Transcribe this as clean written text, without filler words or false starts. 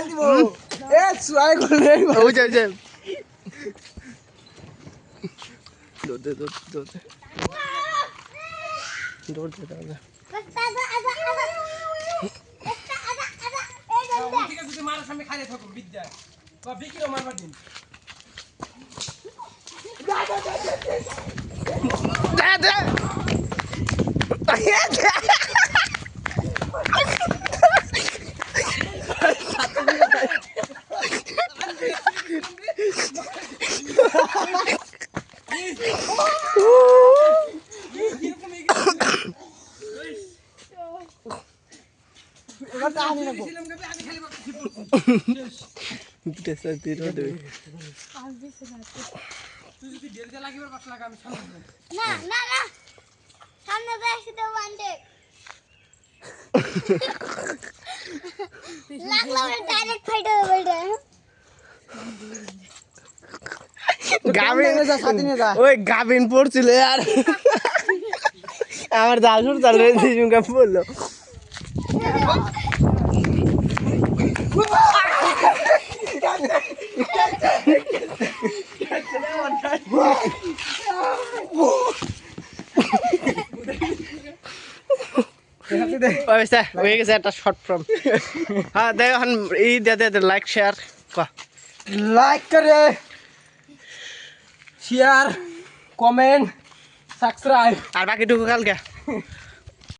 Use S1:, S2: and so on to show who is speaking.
S1: গাল দিব এ সুয়াই করে
S2: ওই যে দৌড় দে দাদা
S1: ঠিক আছে তুই মারার সামনে খাইলে থাকো বিদ্যা বা বিকিরও মারবার দিন
S2: দাদা ওই গাবিন পড়ছিল আর আমার জাল পড়লো হয়ে গেছে একটা শর্ট ফর্ম হ্যাঁ দেখ এই দে লাইক শেয়ার
S1: লাইক করে শেয়ার কমেন্ট সাবস্ক্রাইব
S2: আর বাকিটুকু কালকে